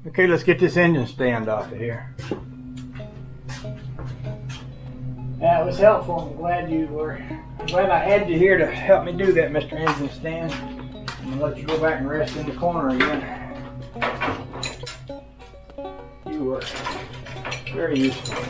Okay, let's get this engine stand off of here. That was helpful. I'm glad I had you here to help me do that, Mr. Engine Stand. I'm gonna let you go back and rest in the corner again. You were very useful.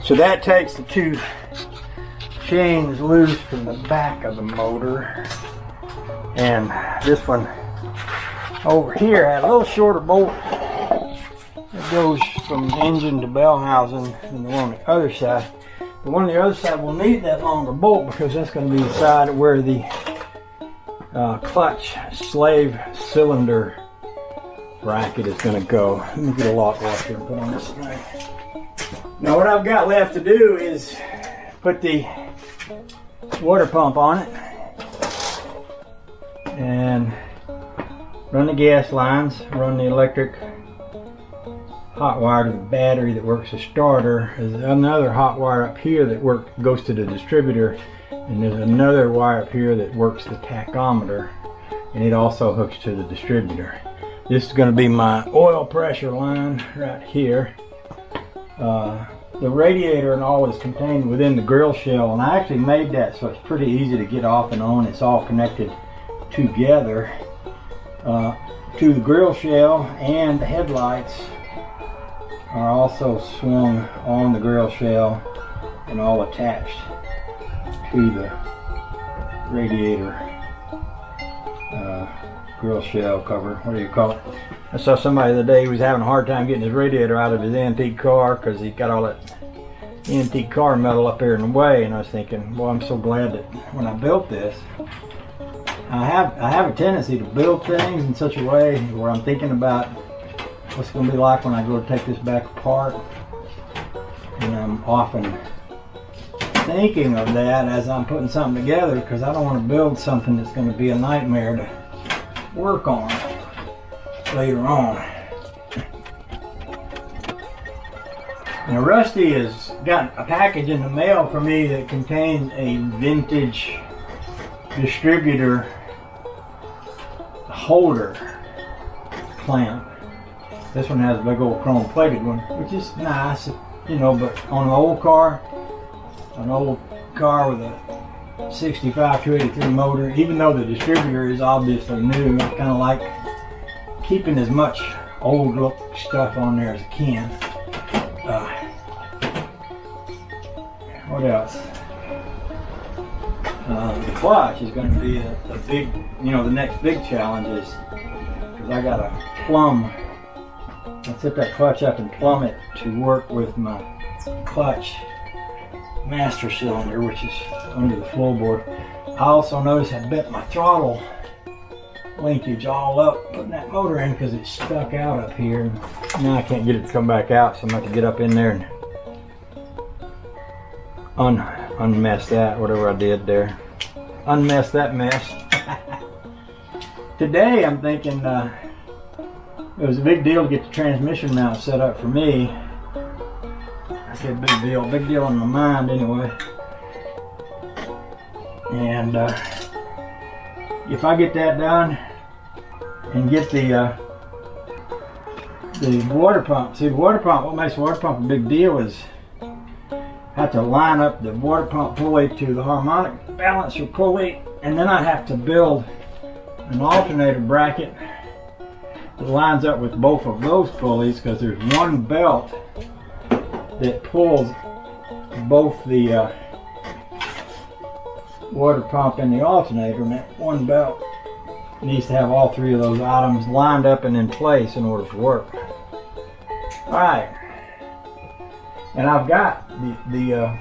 So that takes the two chains loose from the back of the motor, and this one over here had a little shorter bolt that goes from engine to bell housing than the one on the other side. The one on the other side will need that longer bolt because that's going to be the side where the clutch slave cylinder bracket is going to go. Let me get a lock washer and put on this thing. Now what I've got left to do is put the water pump on it and run the gas lines, run the electric hot wire to the battery that works the starter. There's another hot wire up here that goes to the distributor, and there's another wire up here that works the tachometer, and it also hooks to the distributor. This is going to be my oil pressure line right here. The radiator and all is contained within the grill shell, and I actually made that so it's pretty easy to get off and on. It's all connected together to the grill shell, and the headlights are also swung on the grill shell and all attached to the radiator grill shell cover. What do you call it? I saw somebody the other day who was having a hard time getting his radiator out of his antique car because he got all that antique car metal up there in the way, and I was thinking, well, I'm so glad that when I built this, I have a tendency to build things in such a way where I'm thinking about what's going to be like when I go to take this back apart, and I'm often thinking of that as I'm putting something together, because I don't want to build something that's going to be a nightmare to work on later on. Now Rusty has got a package in the mail for me that contains a vintage distributor holder clamp. This one has a big old chrome plated one, which is nice, you know, but on an old car with a 65 283 motor, even though the distributor is obviously new, I kind of like keeping as much old look stuff on there as I can. What else? The clutch is going to be a big, the next big challenge is, because I got to plumb, I set that clutch up and plumb it to work with my clutch master cylinder, which is under the floorboard. I also noticed I bent my throttle linkage all up putting that motor in because it's stuck out up here. Now I can't get it to come back out, so I'm going to get up in there and unmess that, whatever I did there. Unmess that mess. Today I'm thinking it was a big deal to get the transmission mount set up for me. I said big deal in my mind anyway. And if I get that done and get the the water pump. See, the water pump, what makes the water pump a big deal is have to line up the water pump pulley to the harmonic balancer pulley, and then I have to build an alternator bracket that lines up with both of those pulleys, because there's one belt that pulls both the water pump and the alternator, and that one belt needs to have all three of those items lined up and in place in order to work. Alright, and I've got the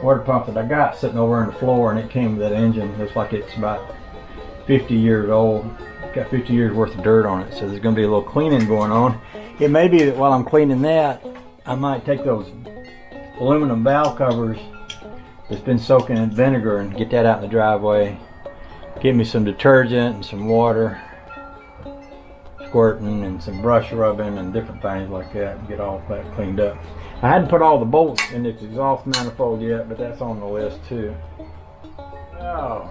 water pump that I got sitting over on the floor, and it came with that engine. Looks like it's about 50 years old. It's got 50 years worth of dirt on it, so there's going to be a little cleaning going on. It may be that while I'm cleaning that, I might take those aluminum valve covers that's been soaking in vinegar and get that out in the driveway. Give me some detergent and some water, squirting, and some brush rubbing and different things like that, and get all that cleaned up. I hadn't put all the bolts in this exhaust manifold yet, but that's on the list too. Oh,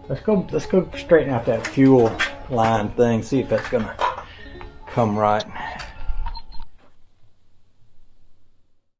let's go straighten out that fuel line thing, see if that's gonna come right.